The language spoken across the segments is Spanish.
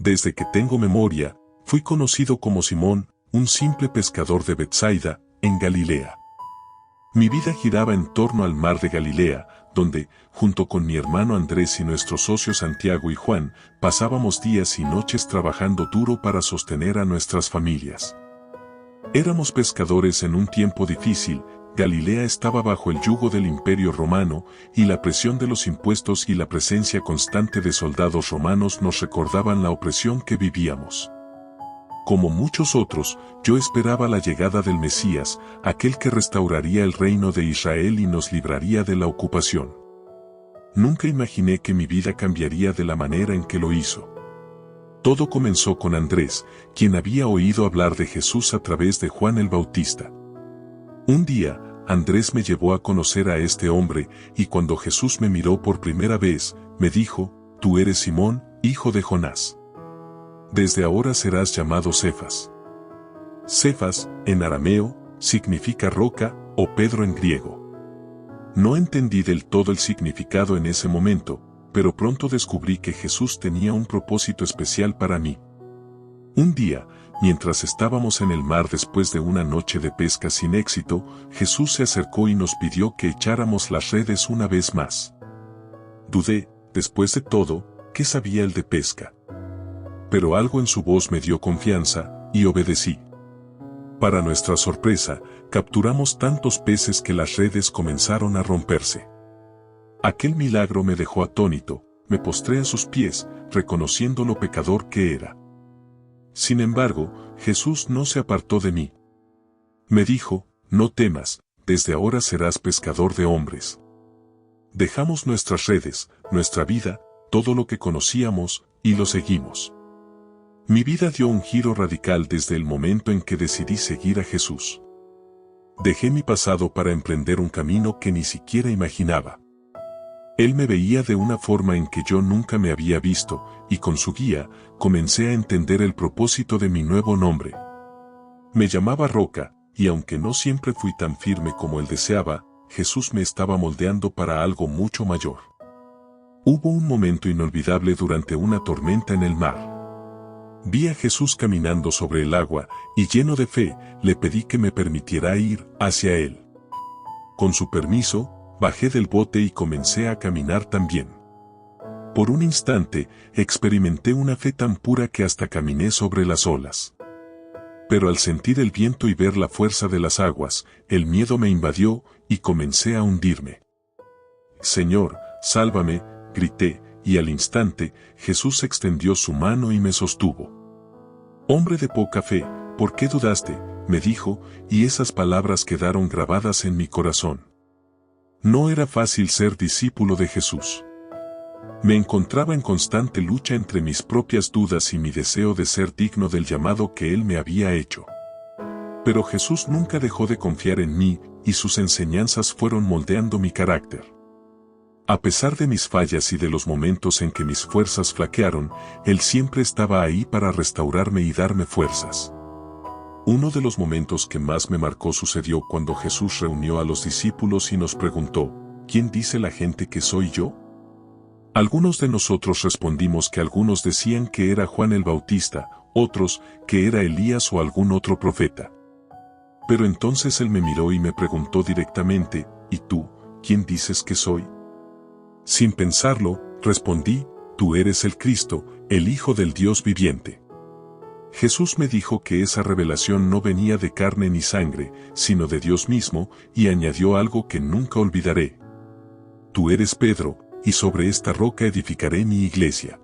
Desde que tengo memoria, fui conocido como Simón, un simple pescador de Betsaida, en Galilea. Mi vida giraba en torno al mar de Galilea, donde, junto con mi hermano Andrés y nuestros socios Santiago y Juan, pasábamos días y noches trabajando duro para sostener a nuestras familias. Éramos pescadores en un tiempo difícil. Galilea estaba bajo el yugo del Imperio Romano, y la presión de los impuestos y la presencia constante de soldados romanos nos recordaban la opresión que vivíamos. Como muchos otros, yo esperaba la llegada del Mesías, aquel que restauraría el reino de Israel y nos libraría de la ocupación. Nunca imaginé que mi vida cambiaría de la manera en que lo hizo. Todo comenzó con Andrés, quien había oído hablar de Jesús a través de Juan el Bautista. Un día, Andrés me llevó a conocer a este hombre, y cuando Jesús me miró por primera vez, me dijo: «Tú eres Simón, hijo de Jonás. Desde ahora serás llamado Cefas». Cefas, en arameo, significa roca, o Pedro en griego. No entendí del todo el significado en ese momento, pero pronto descubrí que Jesús tenía un propósito especial para mí. Un día, mientras estábamos en el mar después de una noche de pesca sin éxito, Jesús se acercó y nos pidió que echáramos las redes una vez más. Dudé, después de todo, ¿qué sabía él de pesca? Pero algo en su voz me dio confianza, y obedecí. Para nuestra sorpresa, capturamos tantos peces que las redes comenzaron a romperse. Aquel milagro me dejó atónito. Me postré a sus pies, reconociendo lo pecador que era. Sin embargo, Jesús no se apartó de mí. Me dijo: «No temas, desde ahora serás pescador de hombres». Dejamos nuestras redes, nuestra vida, todo lo que conocíamos, y lo seguimos. Mi vida dio un giro radical desde el momento en que decidí seguir a Jesús. Dejé mi pasado para emprender un camino que ni siquiera imaginaba. Él me veía de una forma en que yo nunca me había visto, y con su guía, comencé a entender el propósito de mi nuevo nombre. Me llamaba Roca, y aunque no siempre fui tan firme como él deseaba, Jesús me estaba moldeando para algo mucho mayor. Hubo un momento inolvidable durante una tormenta en el mar. Vi a Jesús caminando sobre el agua, y lleno de fe, le pedí que me permitiera ir hacia él. Con su permiso, bajé del bote y comencé a caminar también. Por un instante, experimenté una fe tan pura que hasta caminé sobre las olas. Pero al sentir el viento y ver la fuerza de las aguas, el miedo me invadió, y comencé a hundirme. «Señor, sálvame», grité, y al instante, Jesús extendió su mano y me sostuvo. «Hombre de poca fe, ¿por qué dudaste?», me dijo, y esas palabras quedaron grabadas en mi corazón. No era fácil ser discípulo de Jesús. Me encontraba en constante lucha entre mis propias dudas y mi deseo de ser digno del llamado que Él me había hecho. Pero Jesús nunca dejó de confiar en mí, y sus enseñanzas fueron moldeando mi carácter. A pesar de mis fallas y de los momentos en que mis fuerzas flaquearon, Él siempre estaba ahí para restaurarme y darme fuerzas. Uno de los momentos que más me marcó sucedió cuando Jesús reunió a los discípulos y nos preguntó: «¿Quién dice la gente que soy yo?». Algunos de nosotros respondimos que algunos decían que era Juan el Bautista, otros que era Elías o algún otro profeta. Pero entonces Él me miró y me preguntó directamente: «¿Y tú, quién dices que soy?». Sin pensarlo, respondí: «Tú eres el Cristo, el Hijo del Dios viviente». Jesús me dijo que esa revelación no venía de carne ni sangre, sino de Dios mismo, y añadió algo que nunca olvidaré: «Tú eres Pedro, y sobre esta roca edificaré mi iglesia».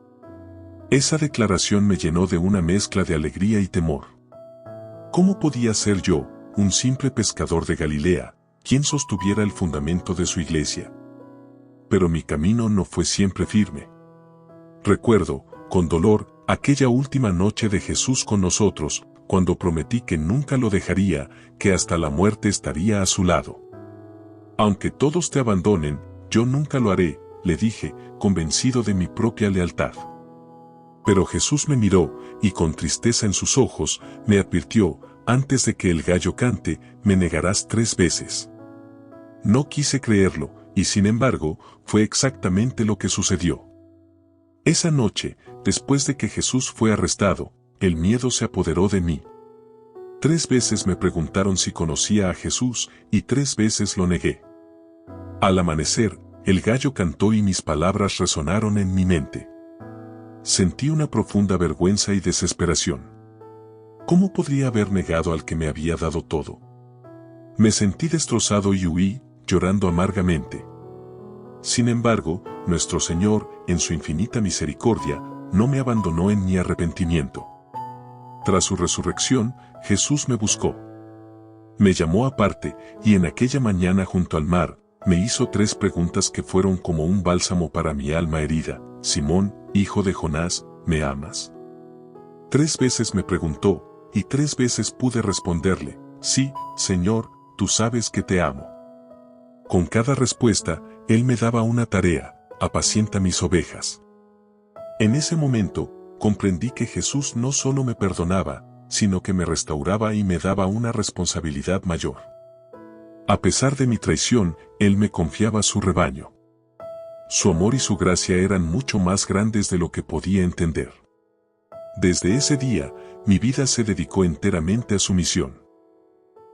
Esa declaración me llenó de una mezcla de alegría y temor. ¿Cómo podía ser yo, un simple pescador de Galilea, quien sostuviera el fundamento de su iglesia? Pero mi camino no fue siempre firme. Recuerdo, con dolor, aquella última noche de Jesús con nosotros, cuando prometí que nunca lo dejaría, que hasta la muerte estaría a su lado. «Aunque todos te abandonen, yo nunca lo haré», le dije, convencido de mi propia lealtad. Pero Jesús me miró, y con tristeza en sus ojos, me advirtió: «Antes de que el gallo cante, me negarás 3 veces». No quise creerlo, y sin embargo, fue exactamente lo que sucedió. Esa noche, después de que Jesús fue arrestado, el miedo se apoderó de mí. 3 veces me preguntaron si conocía a Jesús y 3 veces lo negué. Al amanecer, el gallo cantó y mis palabras resonaron en mi mente. Sentí una profunda vergüenza y desesperación. ¿Cómo podría haber negado al que me había dado todo? Me sentí destrozado y huí, llorando amargamente. Sin embargo, nuestro Señor, en su infinita misericordia, no me abandonó en mi arrepentimiento. Tras su resurrección, Jesús me buscó. Me llamó aparte, y en aquella mañana junto al mar, me hizo 3 preguntas que fueron como un bálsamo para mi alma herida. Simón, hijo de Jonás, ¿me amas? 3 veces me preguntó, y 3 veces pude responderle, sí, Señor, tú sabes que te amo. Con cada respuesta, Él me daba una tarea: apacienta mis ovejas. En ese momento, comprendí que Jesús no solo me perdonaba, sino que me restauraba y me daba una responsabilidad mayor. A pesar de mi traición, Él me confiaba su rebaño. Su amor y su gracia eran mucho más grandes de lo que podía entender. Desde ese día, mi vida se dedicó enteramente a su misión.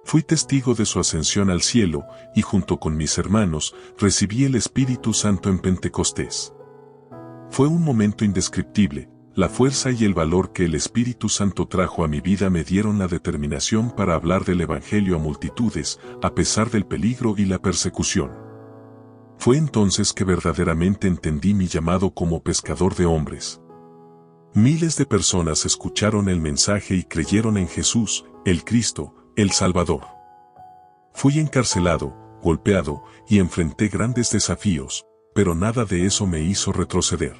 Fui testigo de su ascensión al cielo, y junto con mis hermanos, recibí el Espíritu Santo en Pentecostés. Fue un momento indescriptible. La fuerza y el valor que el Espíritu Santo trajo a mi vida me dieron la determinación para hablar del Evangelio a multitudes, a pesar del peligro y la persecución. Fue entonces que verdaderamente entendí mi llamado como pescador de hombres. Miles de personas escucharon el mensaje y creyeron en Jesús, el Cristo, el Salvador. Fui encarcelado, golpeado, y enfrenté grandes desafíos, pero nada de eso me hizo retroceder.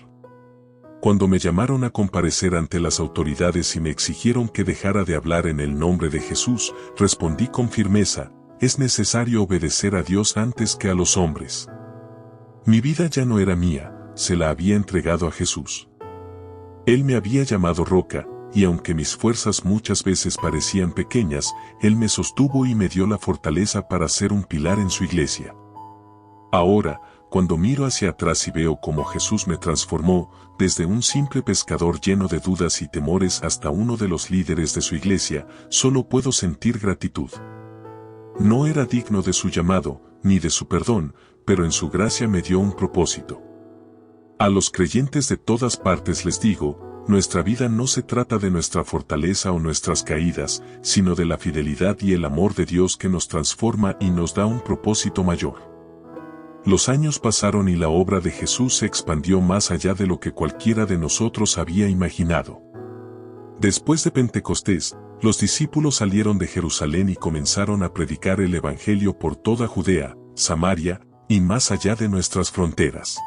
Cuando me llamaron a comparecer ante las autoridades y me exigieron que dejara de hablar en el nombre de Jesús, respondí con firmeza: es necesario obedecer a Dios antes que a los hombres. Mi vida ya no era mía, se la había entregado a Jesús. Él me había llamado roca, y aunque mis fuerzas muchas veces parecían pequeñas, Él me sostuvo y me dio la fortaleza para ser un pilar en su iglesia. Ahora, cuando miro hacia atrás y veo cómo Jesús me transformó, desde un simple pescador lleno de dudas y temores hasta uno de los líderes de su iglesia, solo puedo sentir gratitud. No era digno de su llamado, ni de su perdón, pero en su gracia me dio un propósito. A los creyentes de todas partes les digo: nuestra vida no se trata de nuestra fortaleza o nuestras caídas, sino de la fidelidad y el amor de Dios que nos transforma y nos da un propósito mayor. Los años pasaron y la obra de Jesús se expandió más allá de lo que cualquiera de nosotros había imaginado. Después de Pentecostés, los discípulos salieron de Jerusalén y comenzaron a predicar el Evangelio por toda Judea, Samaria, y más allá de nuestras fronteras.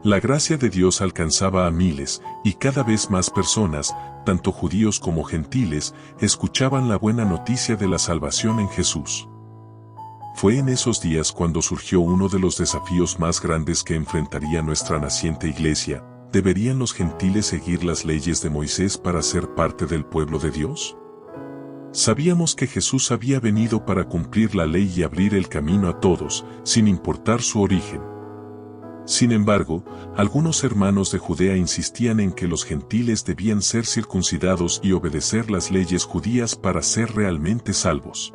La gracia de Dios alcanzaba a miles, y cada vez más personas, tanto judíos como gentiles, escuchaban la buena noticia de la salvación en Jesús. Fue en esos días cuando surgió uno de los desafíos más grandes que enfrentaría nuestra naciente iglesia: ¿deberían los gentiles seguir las leyes de Moisés para ser parte del pueblo de Dios? Sabíamos que Jesús había venido para cumplir la ley y abrir el camino a todos, sin importar su origen. Sin embargo, algunos hermanos de Judea insistían en que los gentiles debían ser circuncidados y obedecer las leyes judías para ser realmente salvos.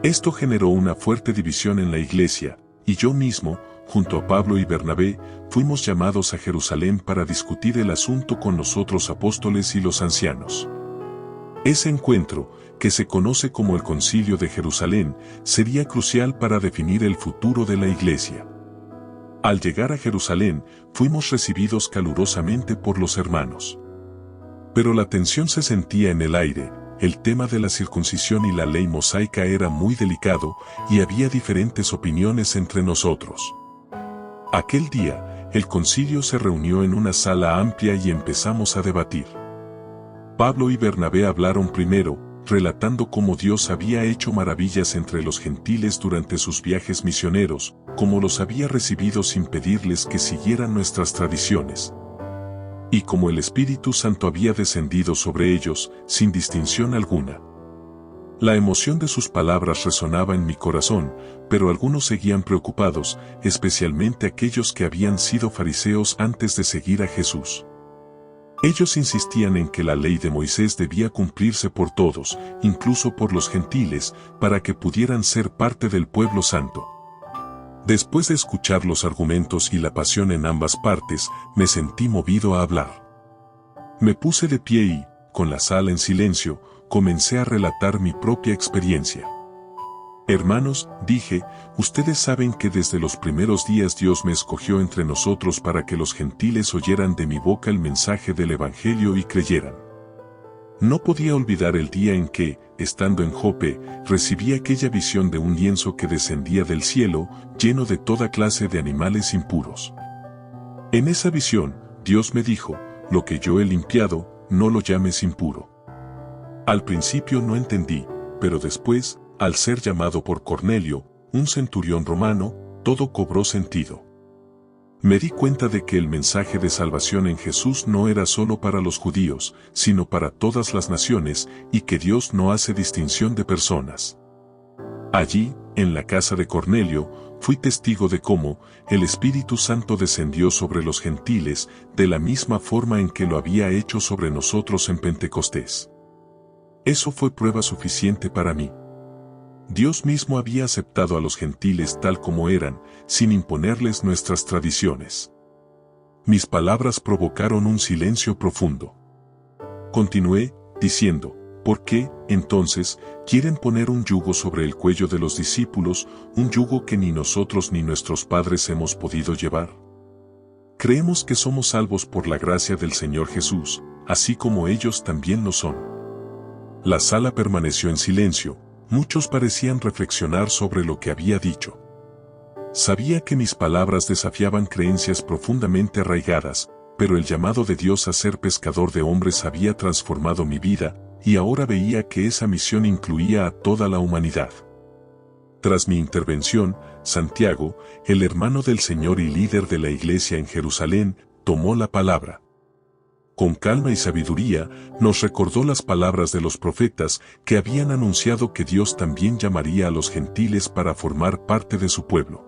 Esto generó una fuerte división en la iglesia, y yo mismo, junto a Pablo y Bernabé, fuimos llamados a Jerusalén para discutir el asunto con los otros apóstoles y los ancianos. Ese encuentro, que se conoce como el Concilio de Jerusalén, sería crucial para definir el futuro de la iglesia. Al llegar a Jerusalén, fuimos recibidos calurosamente por los hermanos. Pero la tensión se sentía en el aire. El tema de la circuncisión y la ley mosaica era muy delicado, y había diferentes opiniones entre nosotros. Aquel día, el concilio se reunió en una sala amplia y empezamos a debatir. Pablo y Bernabé hablaron primero, relatando cómo Dios había hecho maravillas entre los gentiles durante sus viajes misioneros, cómo los había recibido sin pedirles que siguieran nuestras tradiciones, y cómo el Espíritu Santo había descendido sobre ellos, sin distinción alguna. La emoción de sus palabras resonaba en mi corazón, pero algunos seguían preocupados, especialmente aquellos que habían sido fariseos antes de seguir a Jesús. Ellos insistían en que la ley de Moisés debía cumplirse por todos, incluso por los gentiles, para que pudieran ser parte del pueblo santo. Después de escuchar los argumentos y la pasión en ambas partes, me sentí movido a hablar. Me puse de pie y, con la sala en silencio, comencé a relatar mi propia experiencia. Hermanos, dije, ustedes saben que desde los primeros días Dios me escogió entre nosotros para que los gentiles oyeran de mi boca el mensaje del Evangelio y creyeran. No podía olvidar el día en que, estando en Jope, recibí aquella visión de un lienzo que descendía del cielo, lleno de toda clase de animales impuros. En esa visión, Dios me dijo, lo que yo he limpiado, no lo llames impuro. Al principio no entendí, pero después, al ser llamado por Cornelio, un centurión romano, todo cobró sentido. Me di cuenta de que el mensaje de salvación en Jesús no era solo para los judíos, sino para todas las naciones, y que Dios no hace distinción de personas. Allí, en la casa de Cornelio, fui testigo de cómo el Espíritu Santo descendió sobre los gentiles, de la misma forma en que lo había hecho sobre nosotros en Pentecostés. Eso fue prueba suficiente para mí. Dios mismo había aceptado a los gentiles tal como eran, sin imponerles nuestras tradiciones. Mis palabras provocaron un silencio profundo. Continué, diciendo, ¿por qué, entonces, quieren poner un yugo sobre el cuello de los discípulos, un yugo que ni nosotros ni nuestros padres hemos podido llevar? Creemos que somos salvos por la gracia del Señor Jesús, así como ellos también lo son. La sala permaneció en silencio. Muchos parecían reflexionar sobre lo que había dicho. Sabía que mis palabras desafiaban creencias profundamente arraigadas, pero el llamado de Dios a ser pescador de hombres había transformado mi vida, y ahora veía que esa misión incluía a toda la humanidad. Tras mi intervención, Santiago, el hermano del Señor y líder de la iglesia en Jerusalén, tomó la palabra. Con calma y sabiduría, nos recordó las palabras de los profetas que habían anunciado que Dios también llamaría a los gentiles para formar parte de su pueblo.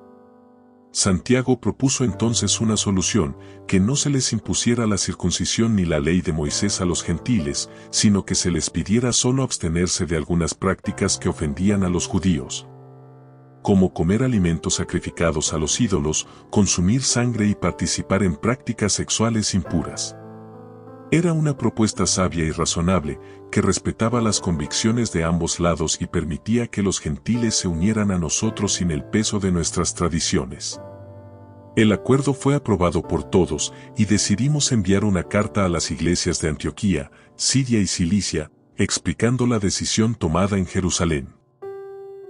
Santiago propuso entonces una solución, que no se les impusiera la circuncisión ni la ley de Moisés a los gentiles, sino que se les pidiera solo abstenerse de algunas prácticas que ofendían a los judíos, como comer alimentos sacrificados a los ídolos, consumir sangre y participar en prácticas sexuales impuras. Era una propuesta sabia y razonable, que respetaba las convicciones de ambos lados y permitía que los gentiles se unieran a nosotros sin el peso de nuestras tradiciones. El acuerdo fue aprobado por todos y decidimos enviar una carta a las iglesias de Antioquía, Siria y Cilicia, explicando la decisión tomada en Jerusalén.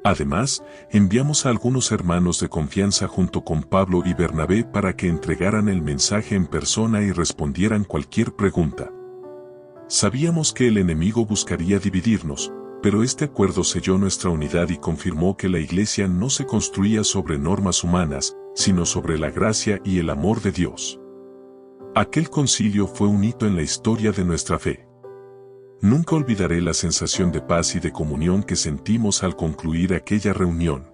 Además, enviamos a algunos hermanos de confianza junto con Pablo y Bernabé para que entregaran el mensaje en persona y respondieran cualquier pregunta. Sabíamos que el enemigo buscaría dividirnos, pero este acuerdo selló nuestra unidad y confirmó que la iglesia no se construía sobre normas humanas, sino sobre la gracia y el amor de Dios. Aquel concilio fue un hito en la historia de nuestra fe. Nunca olvidaré la sensación de paz y de comunión que sentimos al concluir aquella reunión.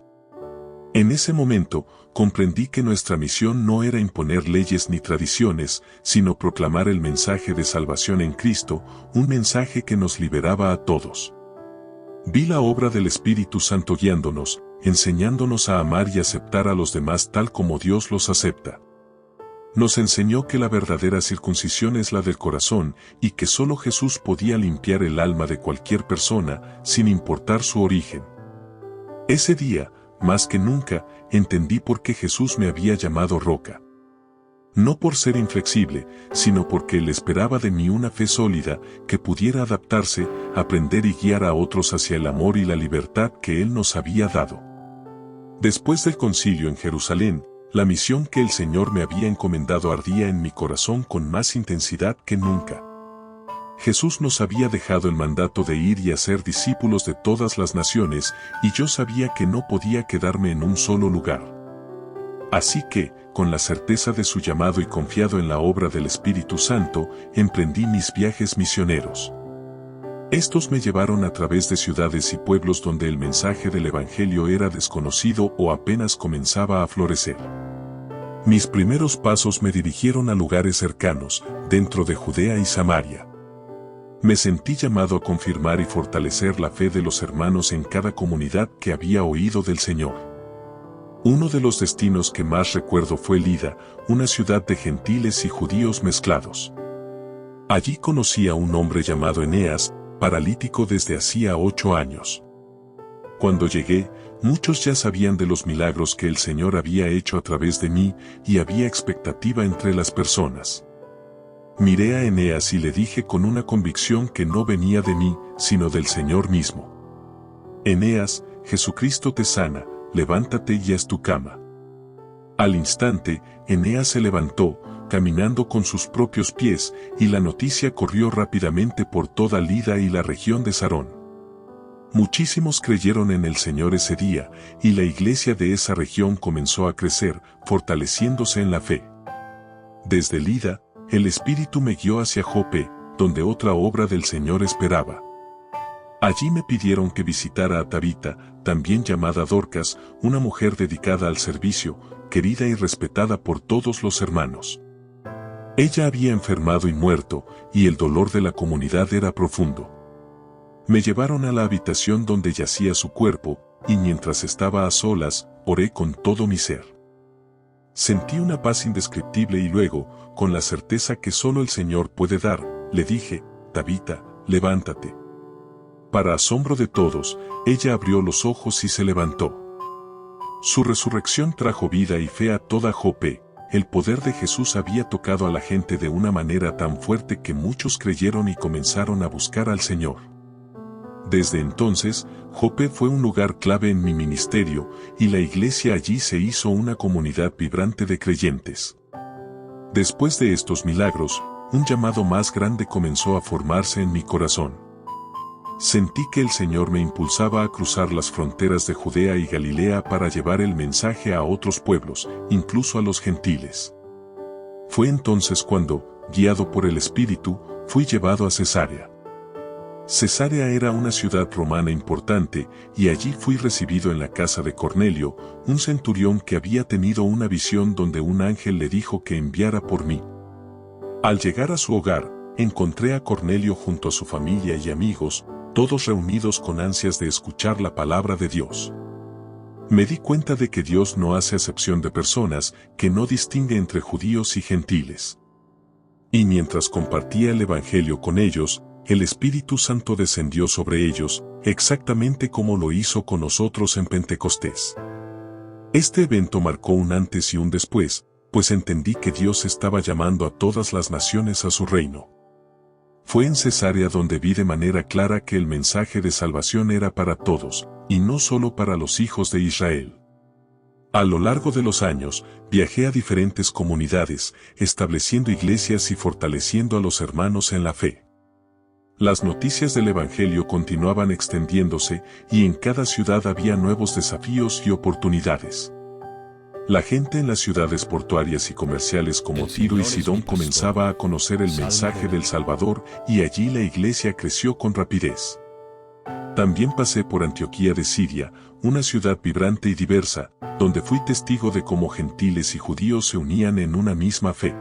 En ese momento, comprendí que nuestra misión no era imponer leyes ni tradiciones, sino proclamar el mensaje de salvación en Cristo, un mensaje que nos liberaba a todos. Vi la obra del Espíritu Santo guiándonos, enseñándonos a amar y aceptar a los demás tal como Dios los acepta. Nos enseñó que la verdadera circuncisión es la del corazón y que solo Jesús podía limpiar el alma de cualquier persona, sin importar su origen. Ese día, más que nunca, entendí por qué Jesús me había llamado roca. No por ser inflexible, sino porque Él esperaba de mí una fe sólida, que pudiera adaptarse, aprender y guiar a otros hacia el amor y la libertad que Él nos había dado. Después del concilio en Jerusalén, la misión que el Señor me había encomendado ardía en mi corazón con más intensidad que nunca. Jesús nos había dejado el mandato de ir y hacer discípulos de todas las naciones, y yo sabía que no podía quedarme en un solo lugar. Así que, con la certeza de su llamado y confiado en la obra del Espíritu Santo, emprendí mis viajes misioneros. Estos me llevaron a través de ciudades y pueblos donde el mensaje del Evangelio era desconocido o apenas comenzaba a florecer. Mis primeros pasos me dirigieron a lugares cercanos, dentro de Judea y Samaria. Me sentí llamado a confirmar y fortalecer la fe de los hermanos en cada comunidad que había oído del Señor. Uno de los destinos que más recuerdo fue Lida, una ciudad de gentiles y judíos mezclados. Allí conocí a un hombre llamado Eneas, paralítico desde hacía 8 años. Cuando llegué, muchos ya sabían de los milagros que el Señor había hecho a través de mí y había expectativa entre las personas. Miré a Eneas y le dije con una convicción que no venía de mí, sino del Señor mismo: Eneas, Jesucristo te sana, levántate y haz tu cama. Al instante, Eneas se levantó, caminando con sus propios pies, y la noticia corrió rápidamente por toda Lida y la región de Sarón. Muchísimos creyeron en el Señor ese día, y la iglesia de esa región comenzó a crecer, fortaleciéndose en la fe. Desde Lida, el Espíritu me guió hacia Jope, donde otra obra del Señor esperaba. Allí me pidieron que visitara a Tabita, también llamada Dorcas, una mujer dedicada al servicio, querida y respetada por todos los hermanos. Ella había enfermado y muerto, y el dolor de la comunidad era profundo. Me llevaron a la habitación donde yacía su cuerpo, y mientras estaba a solas, oré con todo mi ser. Sentí una paz indescriptible y luego, con la certeza que solo el Señor puede dar, le dije: Tabita, levántate. Para asombro de todos, ella abrió los ojos y se levantó. Su resurrección trajo vida y fe a toda Jope. El poder de Jesús había tocado a la gente de una manera tan fuerte que muchos creyeron y comenzaron a buscar al Señor. Desde entonces, Jope fue un lugar clave en mi ministerio, y la iglesia allí se hizo una comunidad vibrante de creyentes. Después de estos milagros, un llamado más grande comenzó a formarse en mi corazón. Sentí que el Señor me impulsaba a cruzar las fronteras de Judea y Galilea para llevar el mensaje a otros pueblos, incluso a los gentiles. Fue entonces cuando, guiado por el Espíritu, fui llevado a Cesarea. Cesarea era una ciudad romana importante, y allí fui recibido en la casa de Cornelio, un centurión que había tenido una visión donde un ángel le dijo que enviara por mí. Al llegar a su hogar, encontré a Cornelio junto a su familia y amigos, todos reunidos con ansias de escuchar la palabra de Dios. Me di cuenta de que Dios no hace acepción de personas, que no distingue entre judíos y gentiles. Y mientras compartía el Evangelio con ellos, el Espíritu Santo descendió sobre ellos, exactamente como lo hizo con nosotros en Pentecostés. Este evento marcó un antes y un después, pues entendí que Dios estaba llamando a todas las naciones a su reino. Fue en Cesarea donde vi de manera clara que el mensaje de salvación era para todos, y no solo para los hijos de Israel. A lo largo de los años, viajé a diferentes comunidades, estableciendo iglesias y fortaleciendo a los hermanos en la fe. Las noticias del Evangelio continuaban extendiéndose, y en cada ciudad había nuevos desafíos y oportunidades. La gente en las ciudades portuarias y comerciales como Tiro y Sidón comenzaba a conocer el mensaje del Salvador, y allí la iglesia creció con rapidez. También pasé por Antioquía de Siria, una ciudad vibrante y diversa, donde fui testigo de cómo gentiles y judíos se unían en una misma fe.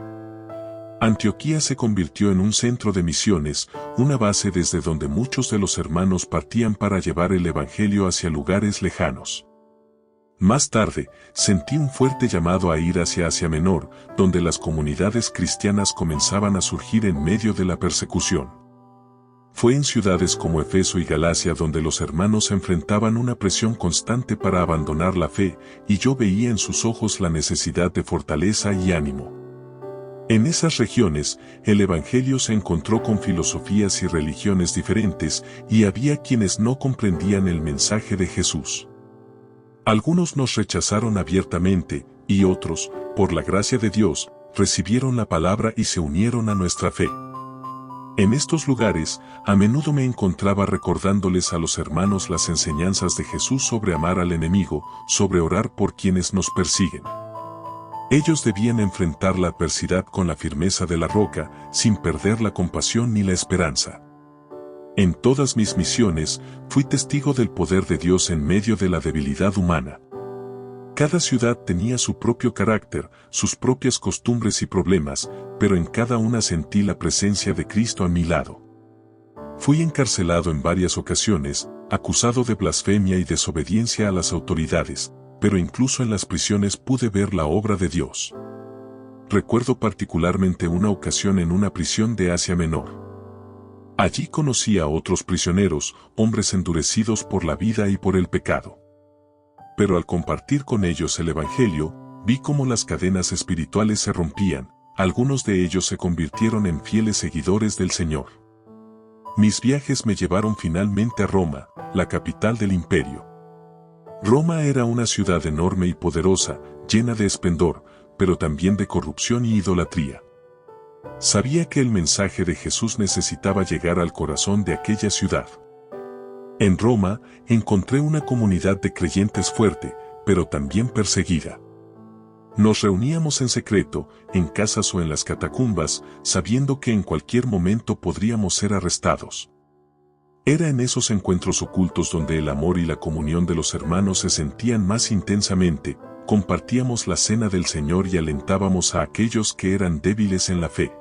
Antioquía se convirtió en un centro de misiones, una base desde donde muchos de los hermanos partían para llevar el Evangelio hacia lugares lejanos. Más tarde, sentí un fuerte llamado a ir hacia Asia Menor, donde las comunidades cristianas comenzaban a surgir en medio de la persecución. Fue en ciudades como Efeso y Galacia donde los hermanos enfrentaban una presión constante para abandonar la fe, y yo veía en sus ojos la necesidad de fortaleza y ánimo. En esas regiones, el Evangelio se encontró con filosofías y religiones diferentes, y había quienes no comprendían el mensaje de Jesús. Algunos nos rechazaron abiertamente, y otros, por la gracia de Dios, recibieron la palabra y se unieron a nuestra fe. En estos lugares, a menudo me encontraba recordándoles a los hermanos las enseñanzas de Jesús sobre amar al enemigo, sobre orar por quienes nos persiguen. Ellos debían enfrentar la adversidad con la firmeza de la roca, sin perder la compasión ni la esperanza. En todas mis misiones, fui testigo del poder de Dios en medio de la debilidad humana. Cada ciudad tenía su propio carácter, sus propias costumbres y problemas, pero en cada una sentí la presencia de Cristo a mi lado. Fui encarcelado en varias ocasiones, acusado de blasfemia y desobediencia a las autoridades, pero incluso en las prisiones pude ver la obra de Dios. Recuerdo particularmente una ocasión en una prisión de Asia Menor. Allí conocí a otros prisioneros, hombres endurecidos por la vida y por el pecado. Pero al compartir con ellos el Evangelio, vi cómo las cadenas espirituales se rompían, algunos de ellos se convirtieron en fieles seguidores del Señor. Mis viajes me llevaron finalmente a Roma, la capital del imperio. Roma era una ciudad enorme y poderosa, llena de esplendor, pero también de corrupción y idolatría. Sabía que el mensaje de Jesús necesitaba llegar al corazón de aquella ciudad. En Roma, encontré una comunidad de creyentes fuerte, pero también perseguida. Nos reuníamos en secreto, en casas o en las catacumbas, sabiendo que en cualquier momento podríamos ser arrestados. Era en esos encuentros ocultos donde el amor y la comunión de los hermanos se sentían más intensamente, compartíamos la cena del Señor y alentábamos a aquellos que eran débiles en la fe.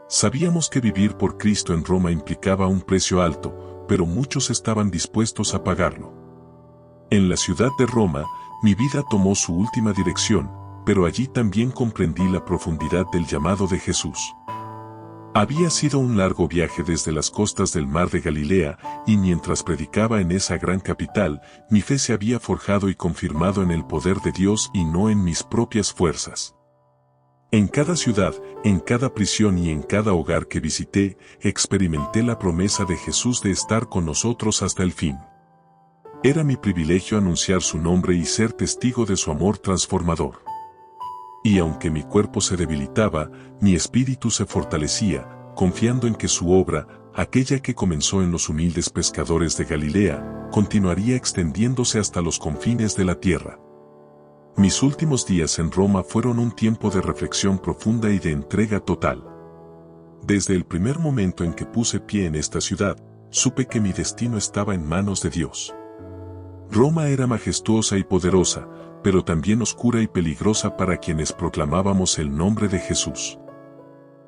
Sabíamos que vivir por Cristo en Roma implicaba un precio alto, pero muchos estaban dispuestos a pagarlo. En la ciudad de Roma, mi vida tomó su última dirección, pero allí también comprendí la profundidad del llamado de Jesús. Había sido un largo viaje desde las costas del mar de Galilea, y mientras predicaba en esa gran capital, mi fe se había forjado y confirmado en el poder de Dios y no en mis propias fuerzas. En cada ciudad, en cada prisión y en cada hogar que visité, experimenté la promesa de Jesús de estar con nosotros hasta el fin. Era mi privilegio anunciar su nombre y ser testigo de su amor transformador. Y aunque mi cuerpo se debilitaba, mi espíritu se fortalecía, confiando en que su obra, aquella que comenzó en los humildes pescadores de Galilea, continuaría extendiéndose hasta los confines de la tierra. Mis últimos días en Roma fueron un tiempo de reflexión profunda y de entrega total. Desde el primer momento en que puse pie en esta ciudad, supe que mi destino estaba en manos de Dios. Roma era majestuosa y poderosa, pero también oscura y peligrosa para quienes proclamábamos el nombre de Jesús.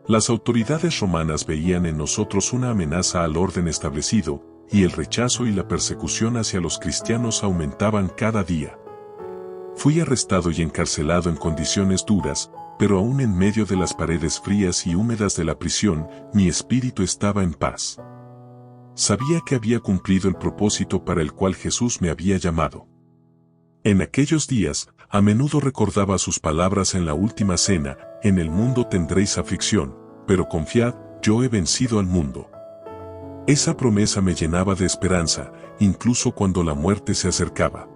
Las autoridades romanas veían en nosotros una amenaza al orden establecido, y el rechazo y la persecución hacia los cristianos aumentaban cada día. Fui arrestado y encarcelado en condiciones duras, pero aún en medio de las paredes frías y húmedas de la prisión, mi espíritu estaba en paz. Sabía que había cumplido el propósito para el cual Jesús me había llamado. En aquellos días, a menudo recordaba sus palabras en la última cena: en el mundo tendréis aflicción, pero confiad, yo he vencido al mundo. Esa promesa me llenaba de esperanza, incluso cuando la muerte se acercaba.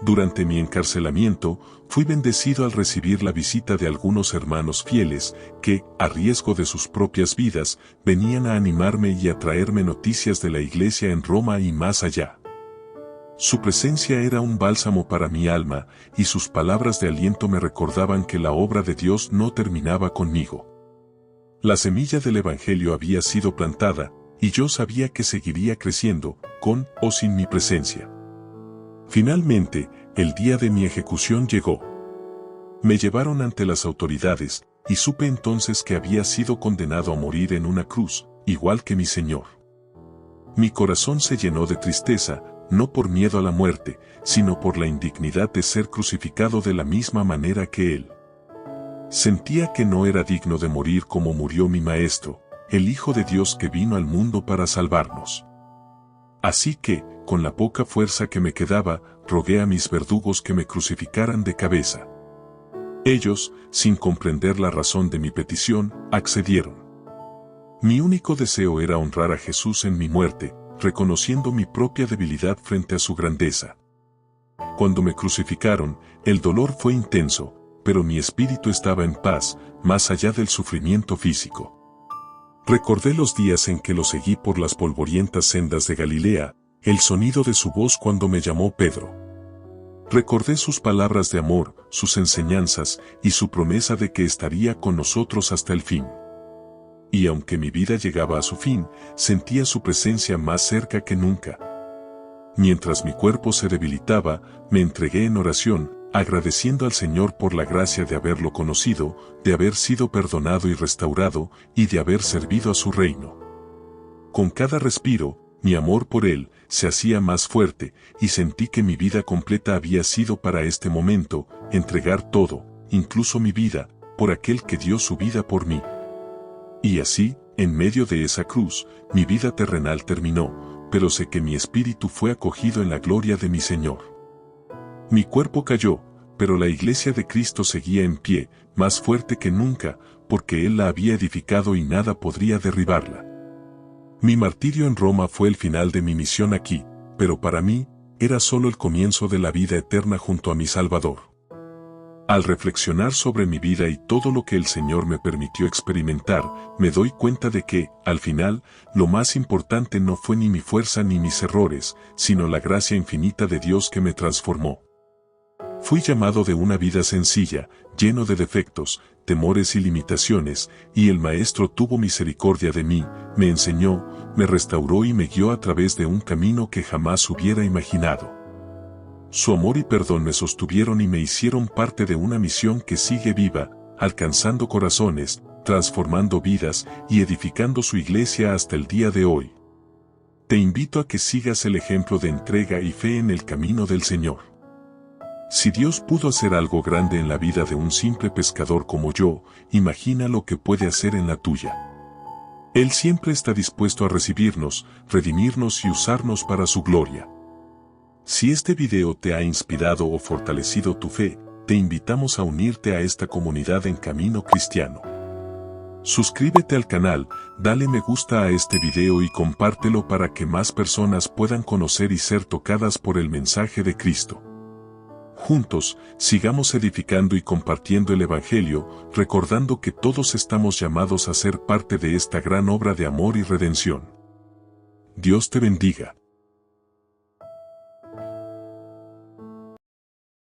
Durante mi encarcelamiento, fui bendecido al recibir la visita de algunos hermanos fieles que, a riesgo de sus propias vidas, venían a animarme y a traerme noticias de la iglesia en Roma y más allá. Su presencia era un bálsamo para mi alma, y sus palabras de aliento me recordaban que la obra de Dios no terminaba conmigo. La semilla del Evangelio había sido plantada, y yo sabía que seguiría creciendo, con o sin mi presencia. Finalmente, el día de mi ejecución llegó. Me llevaron ante las autoridades, y supe entonces que había sido condenado a morir en una cruz, igual que mi Señor. Mi corazón se llenó de tristeza, no por miedo a la muerte, sino por la indignidad de ser crucificado de la misma manera que Él. Sentía que no era digno de morir como murió mi Maestro, el Hijo de Dios que vino al mundo para salvarnos. Así que, con la poca fuerza que me quedaba, rogué a mis verdugos que me crucificaran de cabeza. Ellos, sin comprender la razón de mi petición, accedieron. Mi único deseo era honrar a Jesús en mi muerte, reconociendo mi propia debilidad frente a su grandeza. Cuando me crucificaron, el dolor fue intenso, pero mi espíritu estaba en paz, más allá del sufrimiento físico. Recordé los días en que lo seguí por las polvorientas sendas de Galilea, el sonido de su voz cuando me llamó Pedro. Recordé sus palabras de amor, sus enseñanzas y su promesa de que estaría con nosotros hasta el fin. y aunque mi vida llegaba a su fin, sentía su presencia más cerca que nunca. Mientras mi cuerpo se debilitaba, me entregué en oración, agradeciendo al Señor por la gracia de haberlo conocido, de haber sido perdonado y restaurado, y de haber servido a su reino. Con cada respiro, mi amor por Él se hacía más fuerte, y sentí que mi vida completa había sido para este momento, entregar todo, incluso mi vida, por aquel que dio su vida por mí. Y así, en medio de esa cruz, mi vida terrenal terminó, pero sé que mi espíritu fue acogido en la gloria de mi Señor. Mi cuerpo cayó, pero la iglesia de Cristo seguía en pie, más fuerte que nunca, porque Él la había edificado y nada podría derribarla. Mi martirio en Roma fue el final de mi misión aquí, pero para mí, era solo el comienzo de la vida eterna junto a mi Salvador. Al reflexionar sobre mi vida y todo lo que el Señor me permitió experimentar, me doy cuenta de que, al final, lo más importante no fue ni mi fuerza ni mis errores, sino la gracia infinita de Dios que me transformó. Fui llamado de una vida sencilla, lleno de defectos, temores y limitaciones, y el Maestro tuvo misericordia de mí, me enseñó, me restauró y me guió a través de un camino que jamás hubiera imaginado. Su amor y perdón me sostuvieron y me hicieron parte de una misión que sigue viva, alcanzando corazones, transformando vidas y edificando su iglesia hasta el día de hoy. Te invito a que sigas el ejemplo de entrega y fe en el camino del Señor. Si Dios pudo hacer algo grande en la vida de un simple pescador como yo, imagina lo que puede hacer en la tuya. Él siempre está dispuesto a recibirnos, redimirnos y usarnos para su gloria. Si este video te ha inspirado o fortalecido tu fe, te invitamos a unirte a esta comunidad en Camino Cristiano. Suscríbete al canal, dale me gusta a este video y compártelo para que más personas puedan conocer y ser tocadas por el mensaje de Cristo. Juntos, sigamos edificando y compartiendo el Evangelio, recordando que todos estamos llamados a ser parte de esta gran obra de amor y redención. Dios te bendiga.